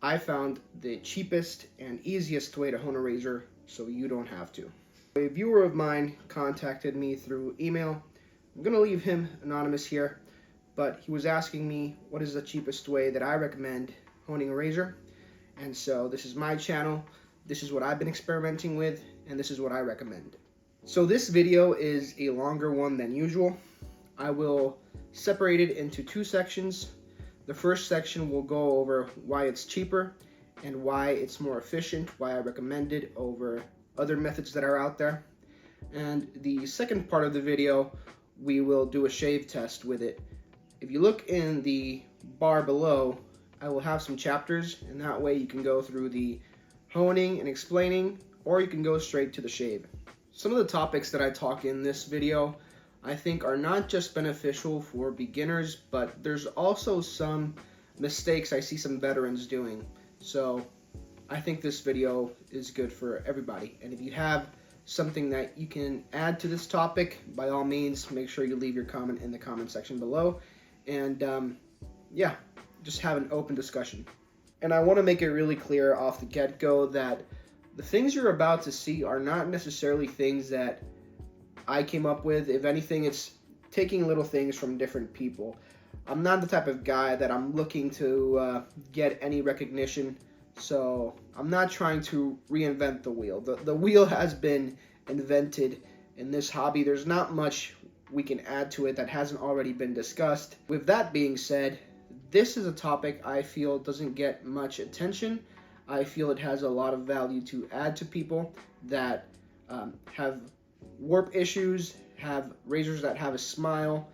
I found the cheapest and easiest way to hone a razor so you don't have to. A viewer of mine contacted me through email. I'm going to leave him anonymous here, but he was asking me what is the cheapest way that I recommend honing a razor. And so this is my channel, this is what I've been experimenting with, and this is what I recommend. So this video is a longer one than usual. I will separate it into two sections. The first section will go over why it's cheaper and why it's more efficient, why I recommend it over other methods that are out there. And the second part of the video, we will do a shave test with it. If you look in the bar below, I will have some chapters, and that way you can go through the honing and explaining, or you can go straight to the shave. Some of the topics that I talk in this video I think are not just beneficial for beginners, but there's also some mistakes I see some veterans doing. So I think this video is good for everybody. And if you have something that you can add to this topic, by all means, make sure you leave your comment in the comment section below. And yeah, just have an open discussion. And I want to make it really clear off the get-go that the things you're about to see are not necessarily things that I came up with. If anything, it's taking little things from different people. I'm not the type of guy that I'm looking to get any recognition, so I'm not trying to reinvent the wheel. The wheel has been invented in this hobby. There's not much we can add to it that hasn't already been discussed. With that being said, this is a topic I feel doesn't get much attention. I feel it has a lot of value to add to people that have warp issues, have razors that have a smile,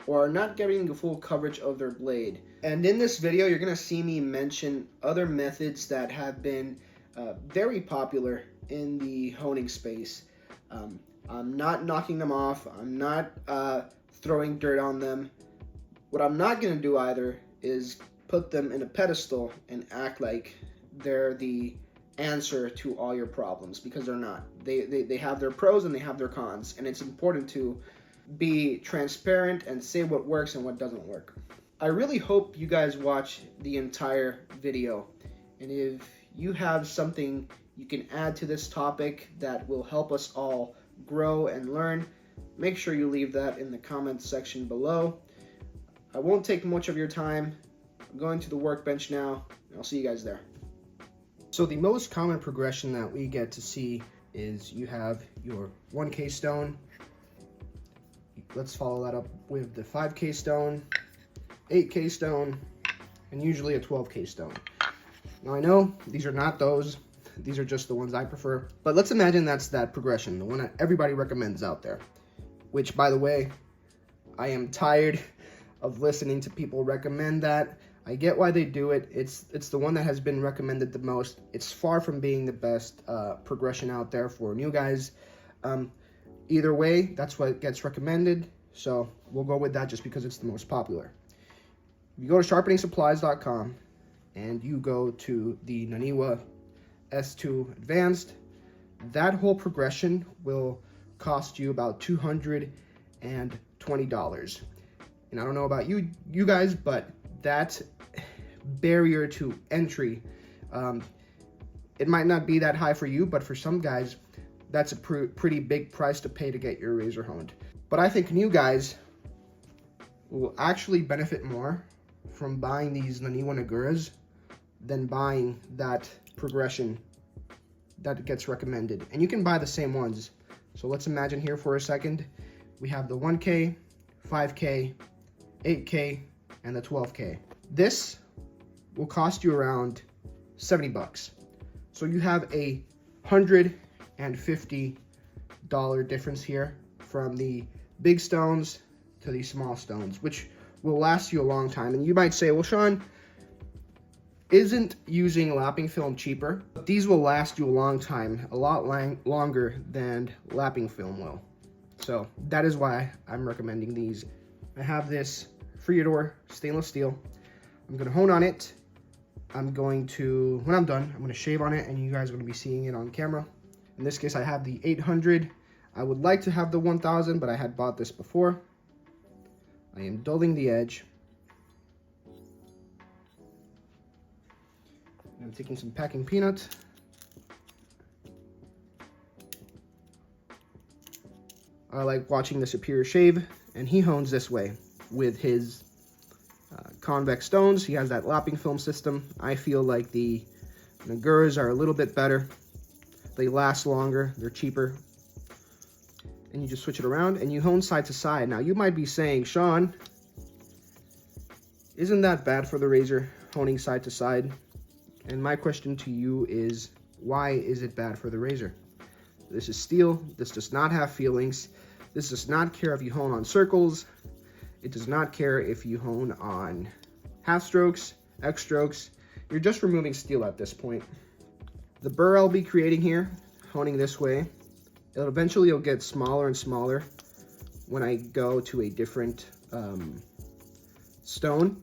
or are not getting the full coverage of their blade. And in this video, you're going to see me mention other methods that have been very popular in the honing space. I'm not knocking them off. I'm not throwing dirt on them. What I'm not going to do either is put them in a pedestal and act like they're the answer to all your problems, because they're not. They have their pros and they have their cons, and it's important to be transparent and say what works and what doesn't work. I really hope you guys watch the entire video, and if you have something you can add to this topic that will help us all grow and learn, make sure you leave that in the comments section below. I won't take much of your time. I'm going to the workbench now, and I'll see you guys there. So the most common progression that we get to see is you have your 1K stone. Let's follow that up with the 5K stone, 8K stone, and usually a 12K stone. Now I know these are not those. These are just the ones I prefer. But let's imagine that's that progression, the one that everybody recommends out there. Which, by the way, I am tired of listening to people recommend that. I get why they do it. It's the one that has been recommended the most. It's far from being the best progression out there for new guys. Either way, that's what gets recommended. So we'll go with that just because it's the most popular. If you go to sharpeningsupplies.com and you go to the Naniwa S2 Advanced, that whole progression will cost you about $220. And I don't know about you guys, but that barrier to entry, it might not be that high for you, but for some guys, that's a pretty big price to pay to get your razor honed. But I think new guys will actually benefit more from buying these Naniwa Naguras than buying that progression that gets recommended. And you can buy the same ones. So let's imagine here for a second, we have the 1K, 5K, 8K, and the 12K. This will cost you around 70 bucks. So you have a $150 difference here from the big stones to the small stones, which will last you a long time. And you might say, well, Sean, isn't using lapping film cheaper? These will last you a long time, a lot longer than lapping film will. So that is why I'm recommending these. I have this Freador stainless steel. I'm gonna hone on it. I'm going to, when I'm done, I'm gonna shave on it, and you guys are gonna be seeing it on camera. In this case, I have the 800. I would like to have the 1000, but I had bought this before. I am dulling the edge. I'm taking some packing peanuts. I like watching the Superior shave, and he hones this way with his convex stones. He has that lapping film system. I feel like the Naguras are a little bit better. They last longer, they're cheaper. And you just switch it around and you hone side to side. Now you might be saying, Sean, isn't that bad for the razor, honing side to side? And my question to you is, why is it bad for the razor? This is steel. This does not have feelings. This does not care if you hone on circles. It does not care if you hone on half strokes, X strokes. You're just removing steel at this point. The burr I'll be creating here, honing this way, it'll get smaller and smaller when I go to a different stone.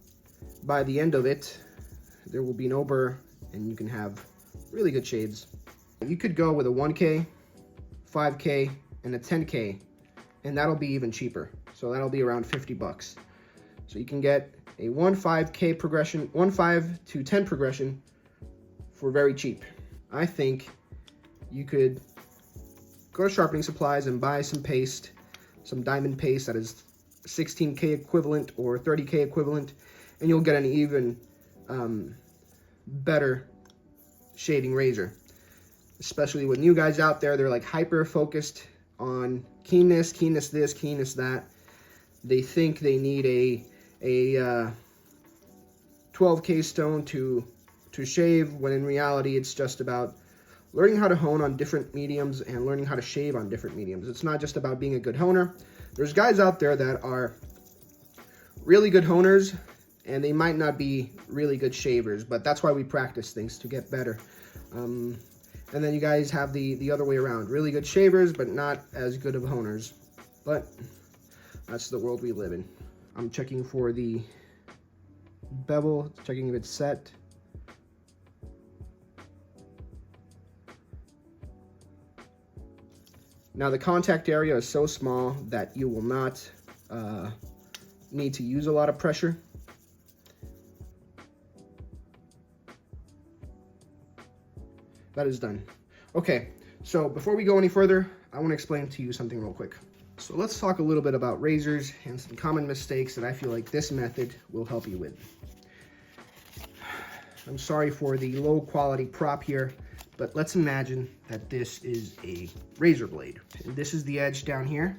By the end of it, there will be no burr, and you can have really good shades. You could go with a 1K, 5K, and a 10K, and that'll be even cheaper. So that'll be around 50 bucks. So you can get a 1.5K progression, 1.5 to 10 progression for very cheap. I think you could go to Sharpening Supplies and buy some paste, some diamond paste that is 16K equivalent or 30K equivalent, and you'll get an even better shading razor. Especially with new guys out there, they're like hyper focused on keenness this, keenness that. They think they need a 12K stone to shave, when in reality it's just about learning how to hone on different mediums and learning how to shave on different mediums. It's not just about being a good honer. There's guys out there that are really good honers and they might not be really good shavers, but that's why we practice things, to get better. And then you guys have the other way around, really good shavers but not as good of honers. But that's the world we live in. I'm checking for the bevel, checking if it's set. Now the contact area is so small that you will not need to use a lot of pressure. That is done. Okay, so before we go any further, I want to explain to you something real quick. So let's talk a little bit about razors and some common mistakes that I feel like this method will help you with. I'm sorry for the low quality prop here, but let's imagine that this is a razor blade. And this is the edge down here,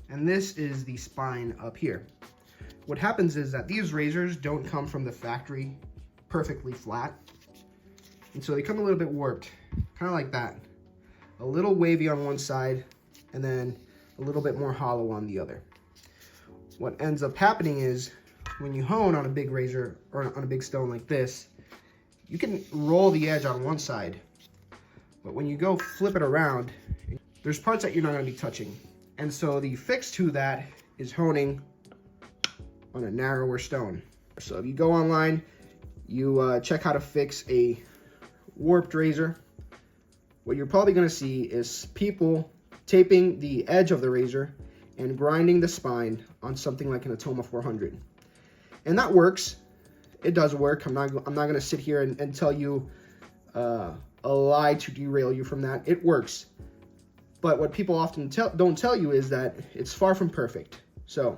and this is the spine up here. What happens is that these razors don't come from the factory perfectly flat, and so they come a little bit warped, kind of like that. A little wavy on one side, and then a little bit more hollow on the other. What ends up happening is, when you hone on a big razor or on a big stone like this, you can roll the edge on one side, but when you go flip it around, there's parts that you're not going to be touching. And so the fix to that is honing on a narrower stone. So if you go online, you check how to fix a warped razor, what you're probably going to see is people taping the edge of the razor and grinding the spine on something like an Atoma 400. And that works. It does work. I'm not going to sit here and tell you a lie to derail you from that. It works. But what people often don't tell you is that it's far from perfect. So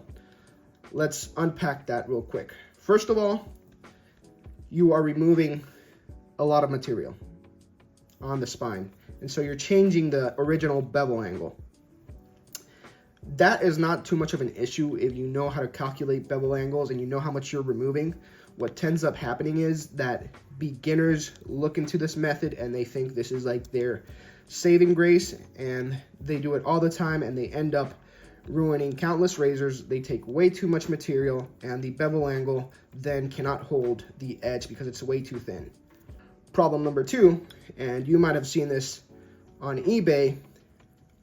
let's unpack that real quick. First of all, you are removing a lot of material on the spine. And so you're changing the original bevel angle. That is not too much of an issue if you know how to calculate bevel angles and you know how much you're removing. What tends up happening is that beginners look into this method and they think this is like their saving grace, and they do it all the time and they end up ruining countless razors. They take way too much material and the bevel angle then cannot hold the edge because it's way too thin. Problem number two, and you might have seen this on eBay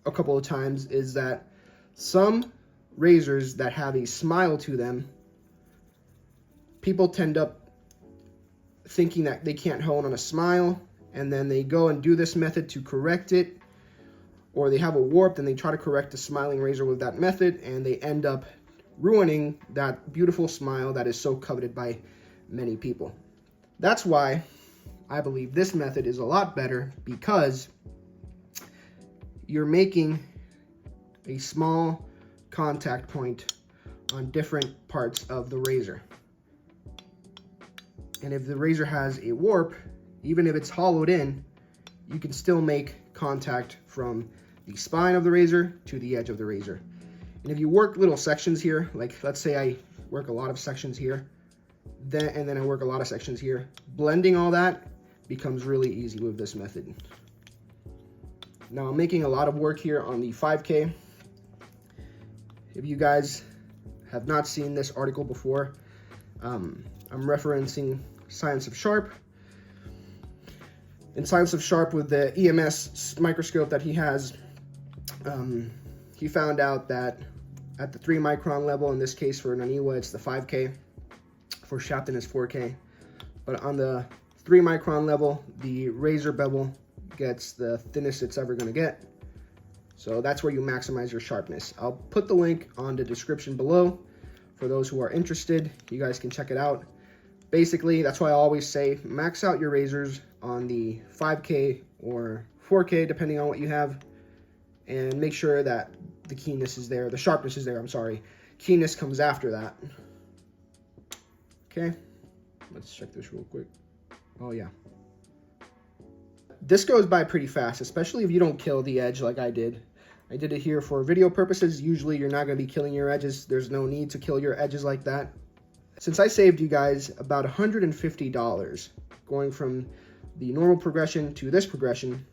a couple of times, is that some razors that have a smile to them, people tend up thinking that they can't hone on a smile, and then they go and do this method to correct it, or they have a warp and they try to correct the smiling razor with that method, and they end up ruining that beautiful smile that is so coveted by many people. That's why I believe this method is a lot better because you're making a small contact point on different parts of the razor. And if the razor has a warp, even if it's hollowed in, you can still make contact from the spine of the razor to the edge of the razor. And if you work little sections here, like let's say I work a lot of sections here, and then I work a lot of sections here, blending all that becomes really easy with this method. Now I'm making a lot of work here on the 5K. If you guys have not seen this article before, I'm referencing Science of Sharp. In Science of Sharp, with the EMS microscope that he has, he found out that at the 3 micron level, in this case for Naniwa, it's the 5K. For Shapton, it's 4K. But on the 3 micron level, the razor bevel gets the thinnest it's ever going to get. So that's where you maximize your sharpness. I'll put the link on the description below for those who are interested. You guys can check it out. Basically, that's why I always say max out your razors on the 5K or 4K, depending on what you have, and make sure that the keenness is there, the sharpness is there, I'm sorry. Keenness comes after that. Okay, let's check this real quick. Oh yeah. This goes by pretty fast, especially if you don't kill the edge like I did. I did it here for video purposes. Usually you're not going to be killing your edges. There's no need to kill your edges like that. Since I saved you guys about $150 going from the normal progression to this progression,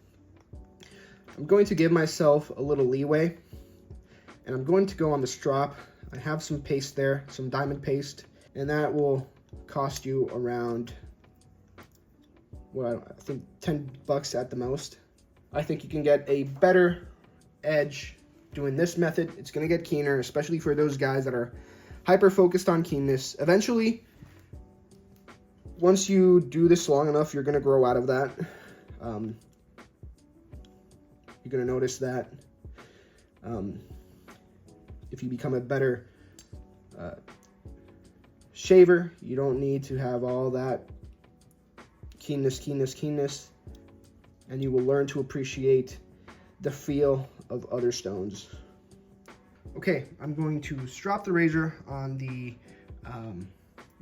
I'm going to give myself a little leeway, and I'm going to go on the strop. I have some paste there, some diamond paste, and that will cost you around, well, I think $10 at the most. I think you can get a better edge doing this method. It's going to get keener, especially for those guys that are hyper focused on keenness. Eventually, once you do this long enough, you're going to grow out of that. You're going to notice that if you become a better shaver, you don't need to have all that keenness, and you will learn to appreciate the feel of other stones. Okay, I'm going to strop the razor on the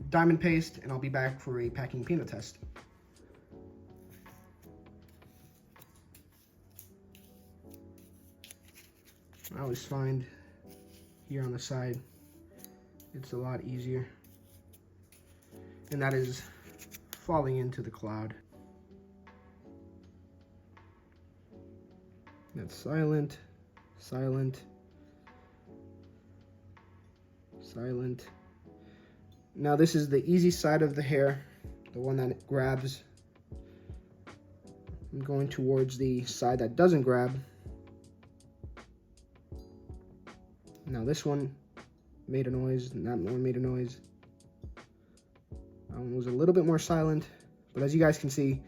diamond paste, and I'll be back for a packing peanut test. I always find here on the side it's a lot easier, and that is falling into the cloud. That's silent, silent, silent. Now this is the easy side of the hair, the one that grabs. I'm going towards the side that doesn't grab. Now this one made a noise, and that one made a noise. That one was a little bit more silent, but as you guys can see,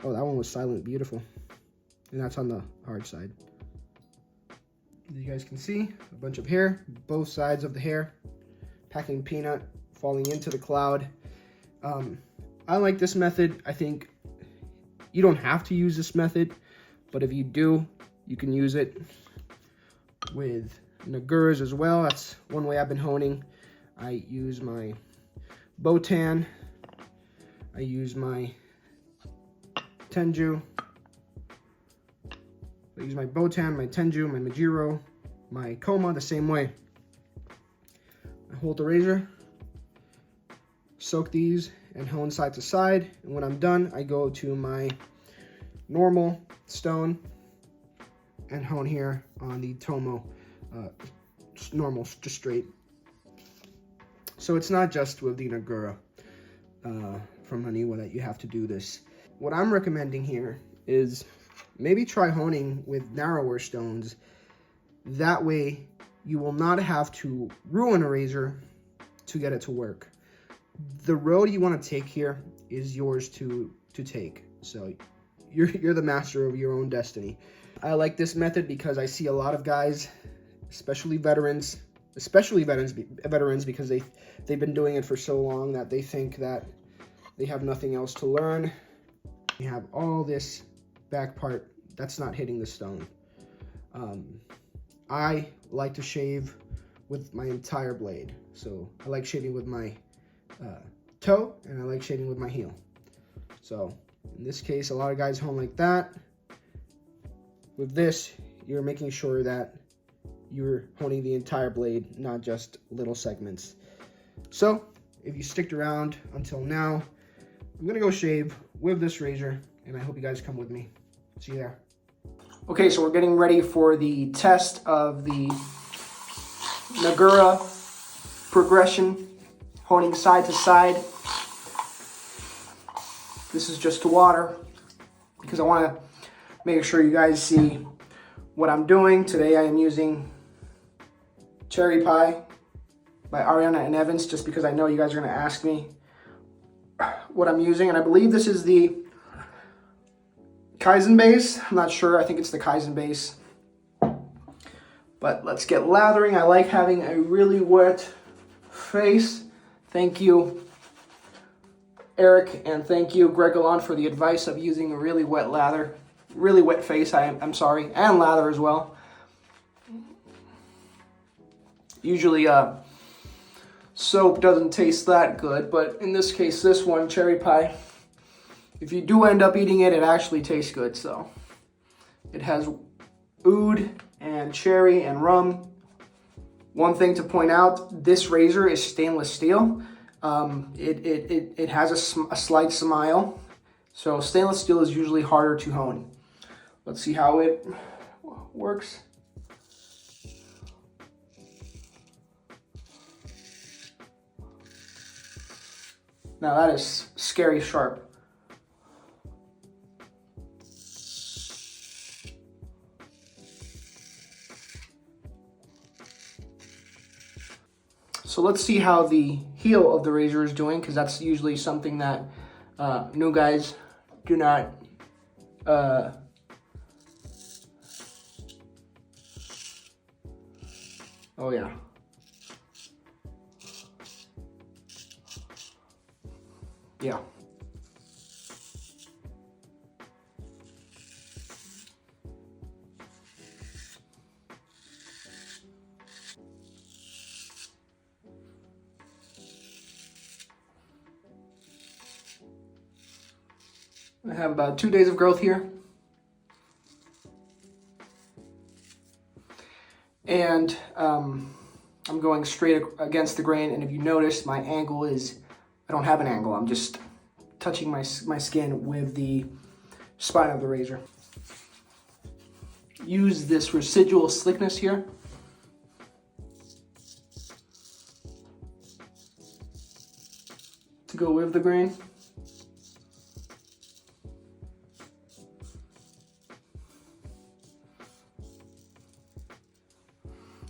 oh, that one was silent, beautiful. And that's on the hard side. As you guys can see, a bunch of hair, both sides of the hair. Packing peanut, falling into the cloud. I like this method. I think you don't have to use this method, but if you do, you can use it with Naguras as well. That's one way I've been honing. I use my Botan. I use my Tenju. I use my Botan, my Tenju, my Majiro, my Koma the same way. I hold the razor, soak these, and hone side to side. And when I'm done, I go to my normal stone and hone here on the Tomo, normal, just straight. So it's not just with the Nagura from Naniwa that you have to do this. What I'm recommending here is maybe try honing with narrower stones. That way you will not have to ruin a razor to get it to work. The road you want to take here is yours to take. So you're the master of your own destiny. I like this method because I see a lot of guys, especially veterans because they've been doing it for so long that they think that they have nothing else to learn. You have all this back part that's not hitting the stone. I like to shave with my entire blade. So I like shaving with my toe, and I like shaving with my heel. So in this case, a lot of guys hone like that. With this, you're making sure that you're honing the entire blade, not just little segments. So if you sticked around until now, I'm gonna go shave with this razor, and I hope you guys come with me. See you there. Okay, so we're getting ready for the test of the Nagura progression, honing side to side. This is just water because I want to make sure you guys see what I'm doing. Today I am using Cherry Pie by Ariana and Evans, just because I know you guys are going to ask me what I'm using. And I believe this is the Kaizen base. I'm not sure. I think it's the Kaizen base. But let's get lathering. I like having a really wet face. Thank you, Eric, and thank you, Greg Gallant, for the advice of using a really wet lather. Really wet face, I'm sorry, and lather as well. Usually soap doesn't taste that good, but in this case, this one, Cherry Pie, if you do end up eating it, it actually tastes good. So it has oud and cherry and rum. One thing to point out, this razor is stainless steel. It has a slight smile. So stainless steel is usually harder to hone. Let's see how it works. Now that is scary sharp. So let's see how the heel of the razor is doing, because that's usually something that new guys do not oh yeah. Yeah. I have about 2 days of growth here. And I'm going straight against the grain, and if you notice, my angle is, I don't have an angle, I'm just touching my skin with the spine of the razor. Use this residual slickness here. To go with the grain.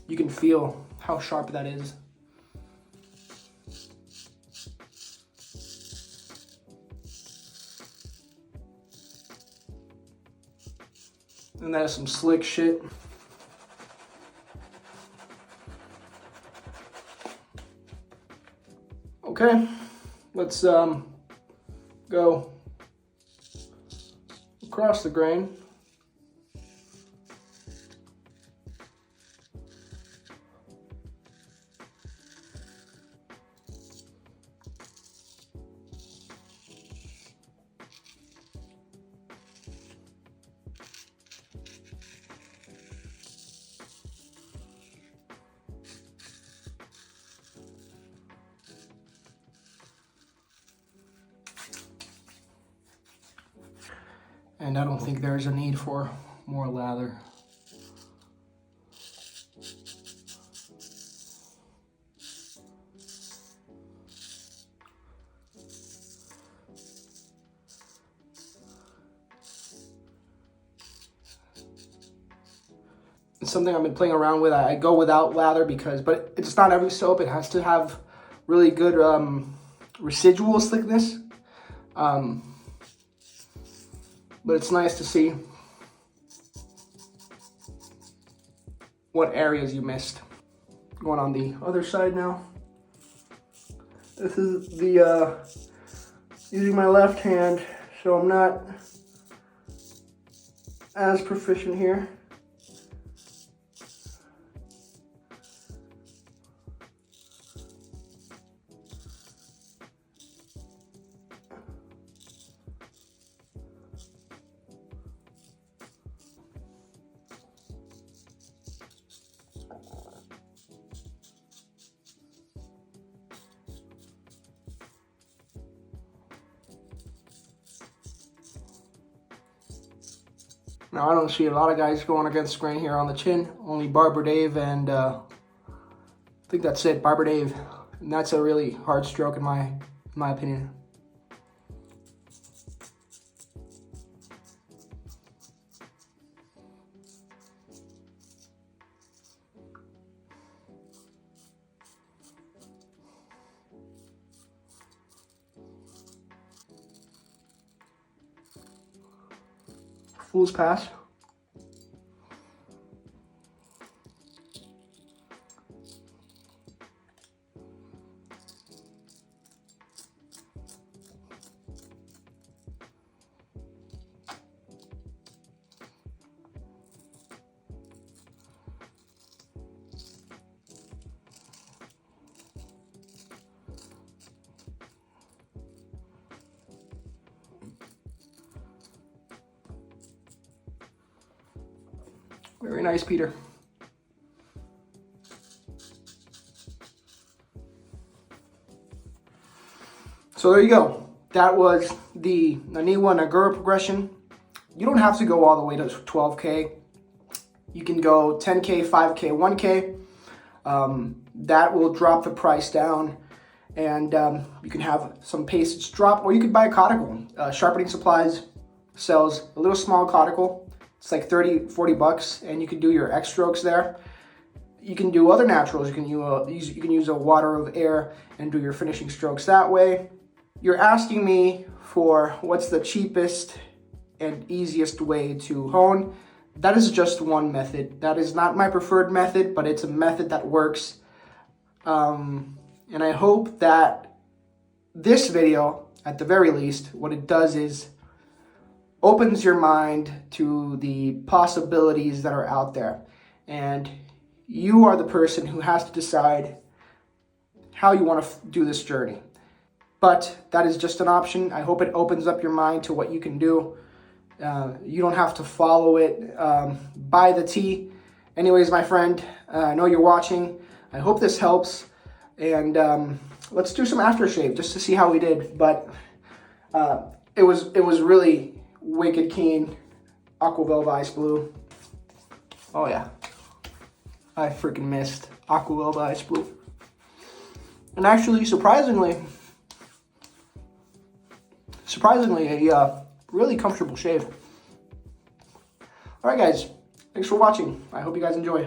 You can feel how sharp that is. And that is some slick shit. Okay, let's go across the grain. And I don't think there's a need for more lather. It's something I've been playing around with. I go without lather but it's not every soap. It has to have really good residual slickness. But it's nice to see what areas you missed. Going on the other side now. This is the, using my left hand, so I'm not as proficient here. Now, I don't see a lot of guys going against grain here on the chin. Only Barber Dave and I think that's it, Barber Dave. And that's a really hard stroke in my opinion. Fool's pass. Very nice, Peter. So there you go. That was the Naniwa Nagura progression. You don't have to go all the way to 12K. You can go 10K, 5K, 1K. That will drop the price down, and you can have some passage drop, or you could buy a caudicle. Sharpening Supplies sells a little small caudicle. It's like 30, 40 bucks, and you can do your X strokes there. You can do other naturals. You can use a water of air and do your finishing strokes that way. You're asking me for what's the cheapest and easiest way to hone. That is just one method. That is not my preferred method, but it's a method that works. And I hope that this video, at the very least, what it does is opens your mind to the possibilities that are out there. And you are the person who has to decide how you want to do this journey. But that is just an option. I hope it opens up your mind to what you can do. You don't have to follow it by the T. Anyways, my friend, I know you're watching. I hope this helps. And let's do some aftershave just to see how we did. But it was really wicked keen. Aqua Velva Ice Blue. Oh yeah, I freaking missed Aqua Velva Ice Blue. And actually, surprisingly, a really comfortable shave. All right, guys, thanks for watching. I hope you guys enjoy.